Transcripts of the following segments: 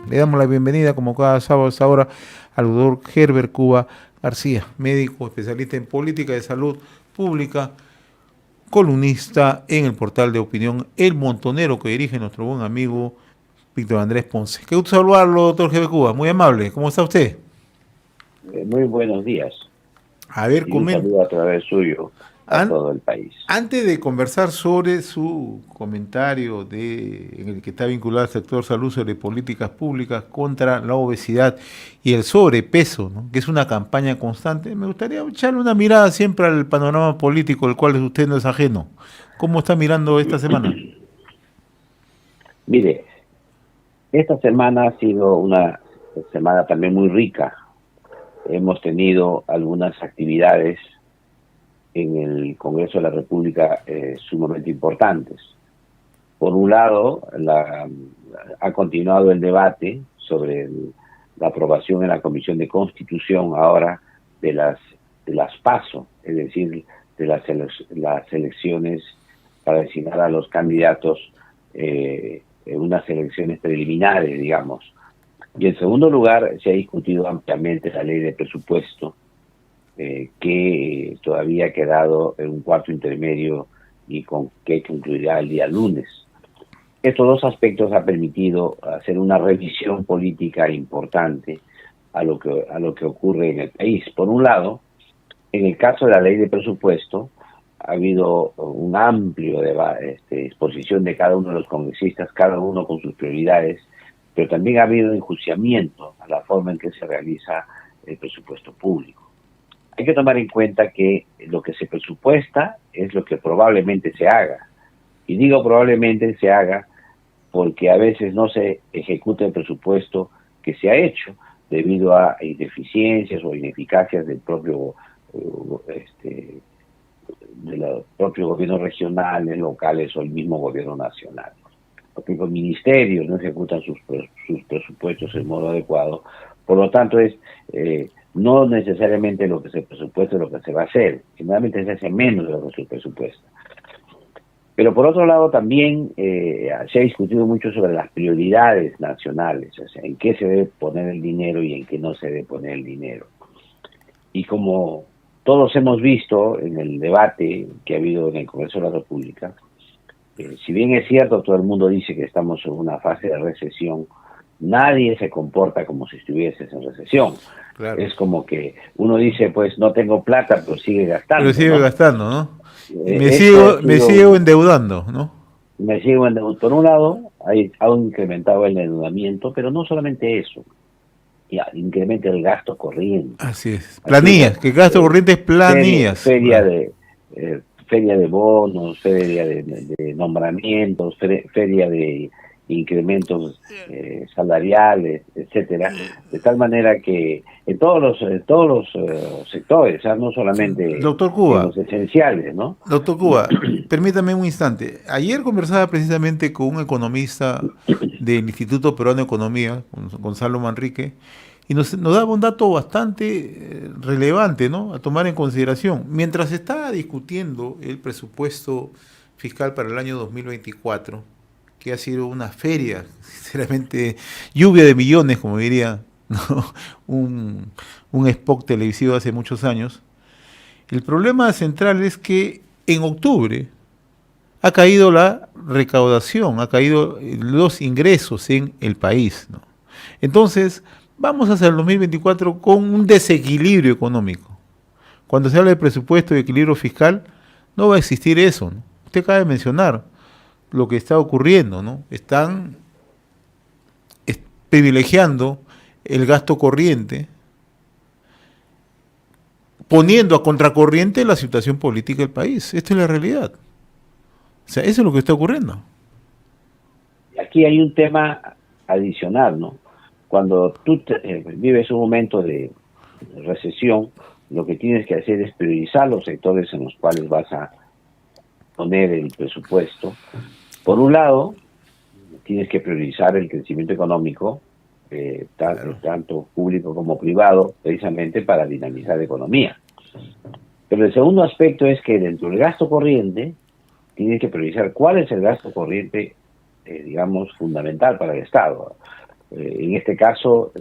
Le damos la bienvenida, como cada sábado a esta hora, al doctor Herbert Cuba García, médico especialista en política de salud pública, columnista en el portal de opinión El Montonero, que dirige nuestro buen amigo Víctor Andrés Ponce. Qué gusto saludarlo, doctor Herbert Cuba, muy amable. ¿Cómo está usted? Muy buenos días A ver, y un saludo a través suyo a An todo el país. Antes de conversar sobre su comentario en el que está vinculado al sector salud sobre políticas públicas contra la obesidad y el sobrepeso, ¿no?, que es una campaña constante, me gustaría echarle una mirada siempre al panorama político, el cual usted no es ajeno. ¿Cómo está mirando esta semana? Mire, esta semana ha sido una semana también muy rica. Hemos tenido algunas actividades en el Congreso de la República sumamente importantes. Por un lado, ha continuado el debate sobre la aprobación en la Comisión de Constitución ahora de las PASO, es decir, de las elecciones para designar a los candidatos en unas elecciones preliminares, digamos. Y en segundo lugar, se ha discutido ampliamente la ley de presupuesto, que todavía ha quedado en un cuarto intermedio y que concluirá el día lunes. Estos dos aspectos han permitido hacer una revisión política importante a lo que ocurre en el país. Por un lado, en el caso de la ley de presupuesto, ha habido un amplio exposición de cada uno de los congresistas, cada uno con sus prioridades, pero también ha habido enjuiciamiento a la forma en que se realiza el presupuesto público. Hay que tomar en cuenta que lo que se presupuesta es lo que probablemente se haga. Y digo probablemente se haga porque a veces no se ejecuta el presupuesto que se ha hecho debido a ineficiencias o ineficacias del propio de los propios gobiernos regionales, locales o el mismo gobierno nacional. Los propios ministerios no ejecutan sus presupuestos en modo adecuado. Por lo tanto, no necesariamente lo que se presupuesta es lo que se va a hacer. Generalmente se hace menos de lo que se presupuesta. Pero por otro lado también se ha discutido mucho sobre las prioridades nacionales, o sea, en qué se debe poner el dinero y en qué no se debe poner el dinero. Y como todos hemos visto en el debate que ha habido en el Congreso de la República, si bien es cierto, todo el mundo dice que estamos en una fase de recesión, nadie se comporta como si estuvieses en recesión. Claro. Es como que uno dice, pues no tengo plata, pero sigue gastando. Pero sigue gastando, ¿no? Me sigo endeudando, ¿no? Me sigo endeudando. Por un lado, ha incrementado el endeudamiento, pero no solamente eso. Ya, incrementa el gasto corriente. Así es. Planillas, que gasto corriente es planillas. Feria de bonos, feria de nombramientos, feria de incrementos salariales, etcétera, de tal manera que en todos los sectores, no solamente Doctor Cuba, en los esenciales, ¿no? Doctor Cuba, permítame un instante. Ayer conversaba precisamente con un economista del Instituto Peruano de Economía, Gonzalo Manrique, y nos daba un dato bastante relevante, ¿no?, a tomar en consideración. Mientras se estaba discutiendo el presupuesto fiscal para el año 2024, que ha sido una feria, sinceramente, lluvia de millones, como diría, ¿no?, un spot televisivo hace muchos años, el problema central es que en octubre ha caído la recaudación, ha caído los ingresos en el país, ¿no? Entonces, vamos hacia el 2024 con un desequilibrio económico. Cuando se habla de presupuesto y equilibrio fiscal, no va a existir eso, ¿no? Usted acaba de mencionar lo que está ocurriendo, ¿no? Están privilegiando el gasto corriente, poniendo a contracorriente la situación política del país. Esta es la realidad. O sea, eso es lo que está ocurriendo. Aquí hay un tema adicional, ¿no? Cuando tú vives un momento de recesión, lo que tienes que hacer es priorizar los sectores en los cuales vas a poner el presupuesto. Por un lado, tienes que priorizar el crecimiento económico, tanto público como privado, precisamente para dinamizar la economía. Pero el segundo aspecto es que dentro del gasto corriente, tienes que priorizar cuál es el gasto corriente, digamos, fundamental para el Estado. En este caso,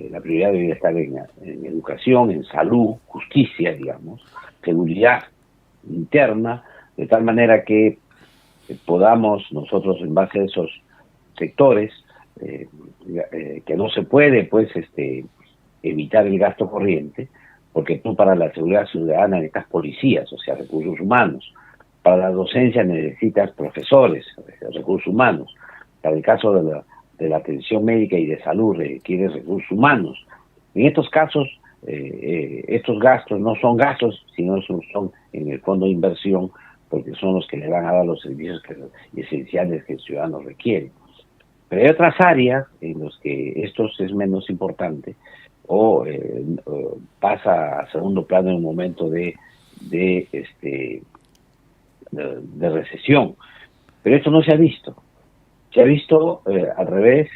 la prioridad debería estar en educación, en salud, justicia, digamos, seguridad interna, de tal manera que podamos nosotros, en base a esos sectores, que no se puede, pues, evitar el gasto corriente, porque tú para la seguridad ciudadana necesitas policías, o sea, recursos humanos. Para la docencia necesitas profesores, recursos humanos. Para el caso de la atención médica y de salud requiere recursos humanos. En estos casos, estos gastos no son gastos, sino son en el fondo de inversión, porque son los que le van a dar los servicios esenciales que el ciudadano requiere. Pero hay otras áreas en las que esto es menos importante o pasa a segundo plano en un momento de recesión. Pero esto no se ha visto. Se ha visto al revés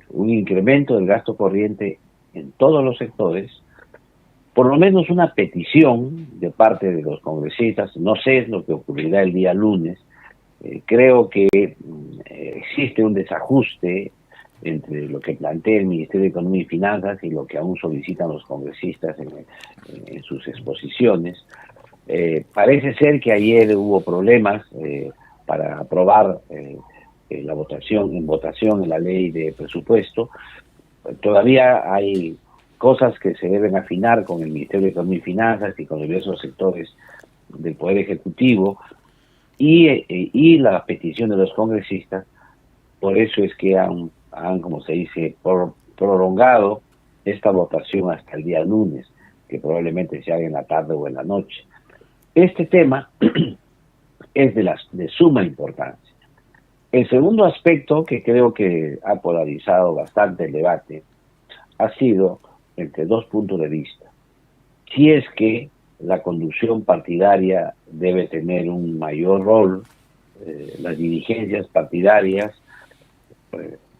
un incremento del gasto corriente en todos los sectores, por lo menos una petición de parte de los congresistas. No sé lo que ocurrirá el día lunes. Creo que existe un desajuste entre lo que plantea el Ministerio de Economía y Finanzas y lo que aún solicitan los congresistas en sus exposiciones. Parece ser que ayer hubo problemas para aprobar la votación en la ley de presupuesto. Todavía hay cosas que se deben afinar con el Ministerio de Economía y Finanzas y con diversos sectores del Poder Ejecutivo y la petición de los congresistas. Por eso es que han como se dice, prolongado esta votación hasta el día lunes, que probablemente se haga en la tarde o en la noche. Este tema es de suma importancia. El segundo aspecto que creo que ha polarizado bastante el debate ha sido entre dos puntos de vista. Si es que la conducción partidaria debe tener un mayor rol, las dirigencias partidarias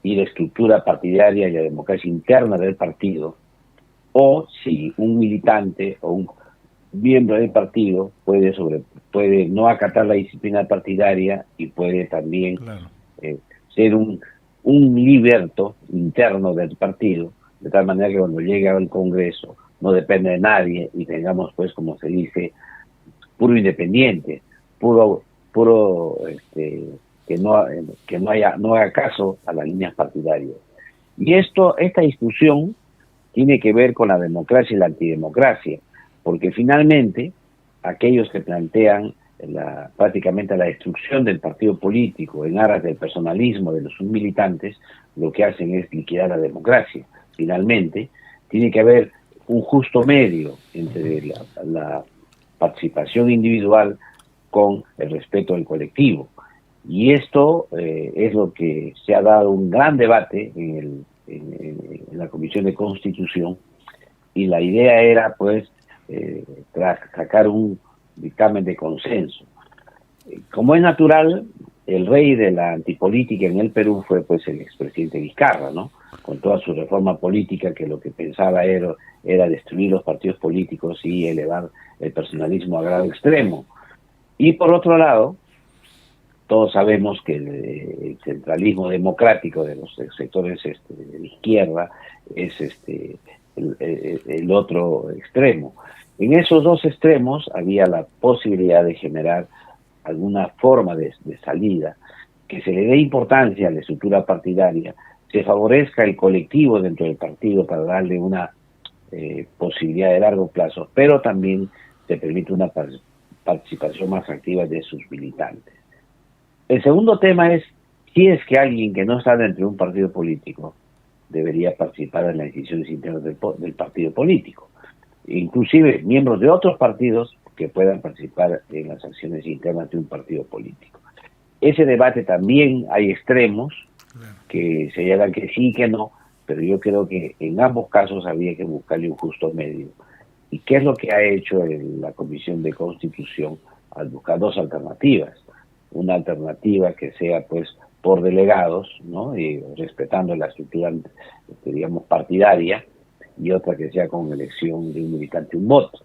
y la estructura partidaria y la democracia interna del partido, o si un militante o un miembro del partido puede no acatar la disciplina partidaria y puede también ser un liberto interno del partido, de tal manera que cuando llegue al Congreso no depende de nadie y tengamos, pues, como se dice, puro independiente, puro que no haga caso a las líneas partidarias. Y esta discusión tiene que ver con la democracia y la antidemocracia, porque finalmente aquellos que plantean prácticamente la destrucción del partido político en aras del personalismo de los militantes, lo que hacen es liquidar la democracia. Finalmente, tiene que haber un justo medio entre la participación individual con el respeto del colectivo. Y esto es lo que se ha dado un gran debate en la Comisión de Constitución, y la idea era, pues, sacar un dictamen de consenso. Como es natural, el rey de la antipolítica en el Perú fue, pues, el expresidente Vizcarra, ¿no? Con toda su reforma política, que lo que pensaba era destruir los partidos políticos y elevar el personalismo a grado extremo. Y por otro lado, todos sabemos que el centralismo democrático de los sectores de la izquierda es el otro extremo. En esos dos extremos había la posibilidad de generar alguna forma de salida, que se le dé importancia a la estructura partidaria, se favorezca el colectivo dentro del partido para darle una posibilidad de largo plazo, pero también se permite una participación más activa de sus militantes. El segundo tema es si es que alguien que no está dentro de un partido político debería participar en las decisiones internas del partido político. Inclusive miembros de otros partidos que puedan participar en las acciones internas de un partido político. Ese debate también hay extremos que señalan que sí, que no, pero yo creo que en ambos casos había que buscarle un justo medio. ¿Y qué es lo que ha hecho la Comisión de Constitución al buscar dos alternativas? Una alternativa que sea, pues, por delegados, ¿no? Y respetando la estructura, digamos, partidaria, y otra que sea con elección de un militante, un voto.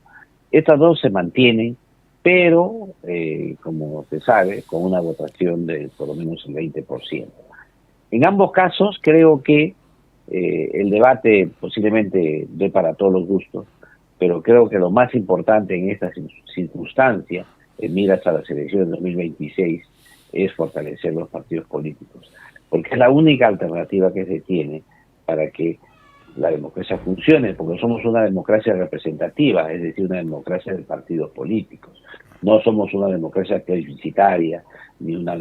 Estas dos se mantienen, pero, como se sabe, con una votación de por lo menos el 20%. En ambos casos creo que el debate posiblemente dé para todos los gustos, pero creo que lo más importante en esta circunstancia, en miras a las elecciones de 2026, es fortalecer los partidos políticos, porque es la única alternativa que se tiene para que la democracia funcione, porque somos una democracia representativa, es decir, una democracia de partidos políticos. No somos una democracia plebiscitaria, ni una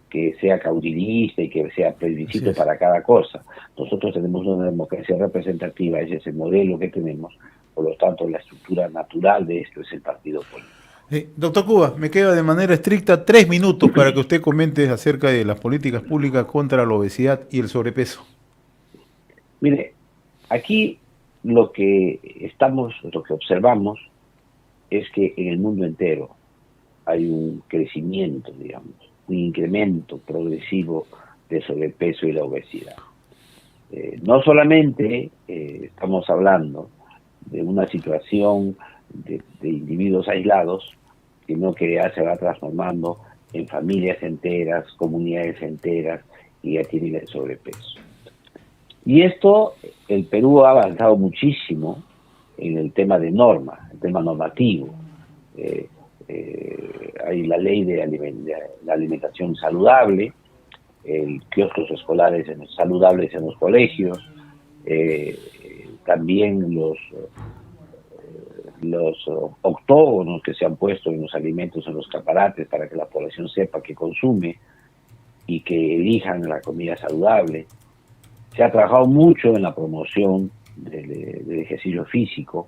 que sea caudillista y que sea plebiscito para cada cosa. Nosotros tenemos una democracia representativa, ese es el modelo que tenemos, por lo tanto la estructura natural de esto es el partido político. Doctor Cuba, me queda de manera estricta 3 minutos para que usted comente acerca de las políticas públicas contra la obesidad y el sobrepeso. Mire, aquí lo que observamos es que en el mundo entero hay un crecimiento, digamos, un incremento progresivo de sobrepeso y la obesidad. No solamente estamos hablando de una situación de individuos aislados, sino que ya se va transformando en familias enteras, comunidades enteras, y ya tienen el sobrepeso. Y esto, el Perú ha avanzado muchísimo en el tema de norma, el tema normativo. Hay la ley de la alimentación saludable, kioscos escolares saludables en los colegios, también los octógonos que se han puesto en los alimentos, en los escaparates, para que la población sepa qué consume y que elijan la comida saludable. Se ha trabajado mucho en la promoción del ejercicio físico,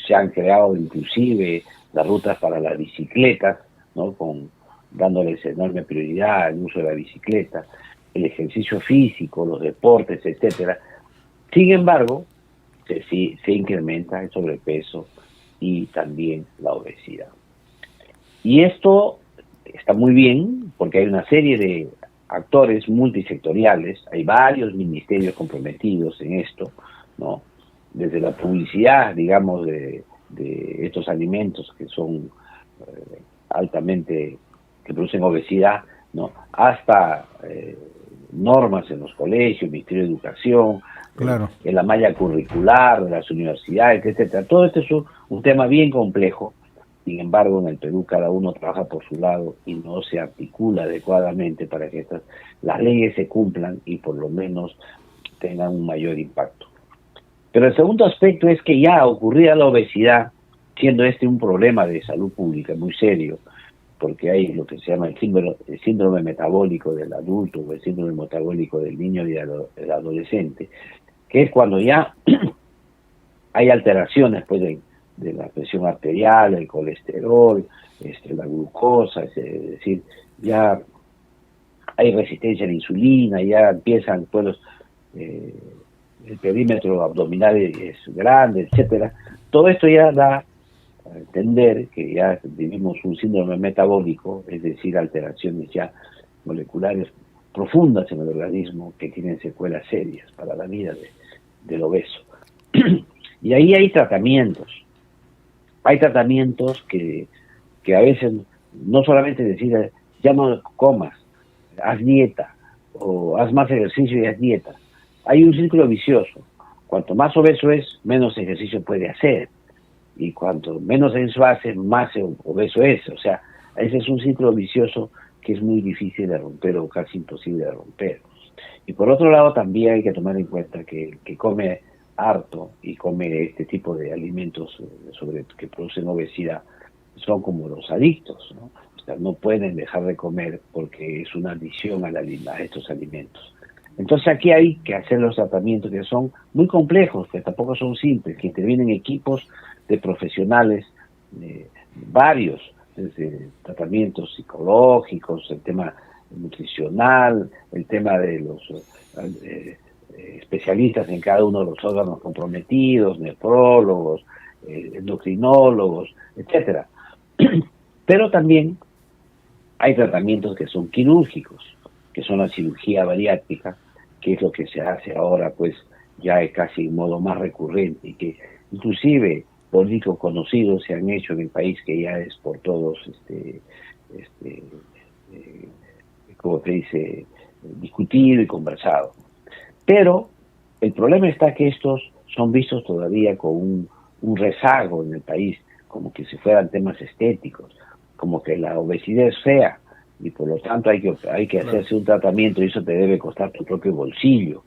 se han creado inclusive las rutas para las bicicletas, ¿no? Dándoles enorme prioridad al uso de la bicicleta, el ejercicio físico, los deportes, etcétera. Sin embargo, se incrementa el sobrepeso y también la obesidad. Y esto está muy bien porque hay una serie de actores multisectoriales, hay varios ministerios comprometidos en esto, ¿no? Desde la publicidad, digamos, de estos alimentos que son altamente, que producen obesidad, ¿no? Hasta normas en los colegios, Ministerio de Educación, claro, en la malla curricular de las universidades, etcétera. Todo esto es un tema bien complejo. Sin embargo, en el Perú cada uno trabaja por su lado y no se articula adecuadamente para que las leyes se cumplan y por lo menos tengan un mayor impacto. Pero el segundo aspecto es que ya ocurrida la obesidad, siendo este un problema de salud pública muy serio, porque hay lo que se llama el síndrome metabólico del adulto o el síndrome metabólico del niño y del adolescente, que es cuando ya hay alteraciones pues, de la presión arterial, el colesterol, la glucosa, es decir, ya hay resistencia a la insulina, ya empiezan pues, el perímetro abdominal es grande, etcétera. Todo esto ya da a entender que ya vivimos un síndrome metabólico, es decir, alteraciones ya moleculares profundas en el organismo que tienen secuelas serias para la vida del obeso. Y ahí hay tratamientos. Hay tratamientos que a veces no solamente decir ya no comas, haz dieta, o haz más ejercicio y haz dieta. Hay un círculo vicioso. Cuanto más obeso es, menos ejercicio puede hacer. Y cuanto menos eso hace, más obeso es. O sea, ese es un círculo vicioso que es muy difícil de romper o casi imposible de romper. Y por otro lado, también hay que tomar en cuenta que el que come harto y come este tipo de alimentos que producen obesidad son como los adictos, ¿no? O sea, no pueden dejar de comer porque es una adicción a estos alimentos. Entonces aquí hay que hacer los tratamientos que son muy complejos, que tampoco son simples, que intervienen equipos de profesionales varios, desde tratamientos psicológicos, el tema nutricional, el tema de los especialistas en cada uno de los órganos comprometidos, nefrólogos, endocrinólogos, etcétera. Pero también hay tratamientos que son quirúrgicos, que son la cirugía bariátrica, que es lo que se hace ahora, pues ya es casi en modo más recurrente, y que inclusive políticos conocidos se han hecho en el país, que ya es por todos, como se dice, discutido y conversado. Pero El problema está que estos son vistos todavía con un rezago en el país, como que si fueran temas estéticos, como que la obesidad es fea y por lo tanto hay que hacerse un tratamiento y eso te debe costar tu propio bolsillo.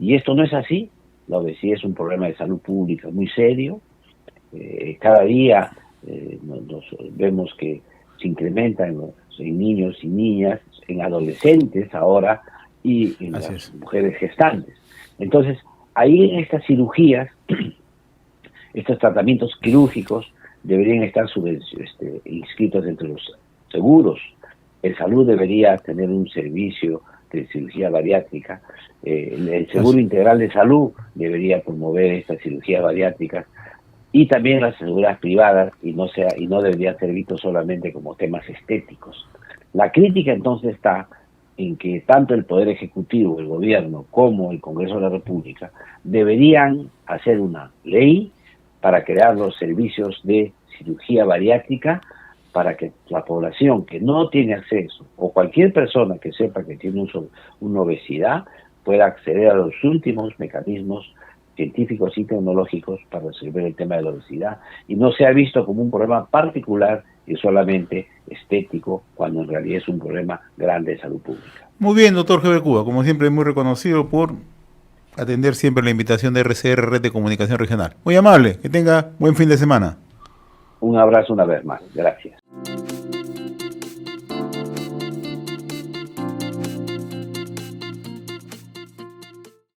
Y esto no es así. La obesidad es un problema de salud pública muy serio. Cada día nos vemos que se incrementa en niños y niñas, en adolescentes ahora y en las mujeres gestantes. Entonces, ahí en estas cirugías, estos tratamientos quirúrgicos deberían estar inscritos entre los seguros. El salud debería tener un servicio de cirugía bariátrica. El Seguro Integral de Salud debería promover estas cirugías bariátricas y también las seguridades privadas y no debería ser visto solamente como temas estéticos. La crítica entonces está en que tanto el Poder Ejecutivo, el Gobierno, como el Congreso de la República deberían hacer una ley para crear los servicios de cirugía bariátrica para que la población que no tiene acceso o cualquier persona que sepa que tiene una obesidad pueda acceder a los últimos mecanismos científicos y tecnológicos para resolver el tema de la obesidad y no sea visto como un problema particular y solamente estético, cuando en realidad es un problema grande de salud pública. Muy bien, doctor Heber Cuba, como siempre muy reconocido por atender siempre la invitación de RCR, Red de Comunicación Regional. Muy amable, que tenga buen fin de semana. Un abrazo una vez más, gracias.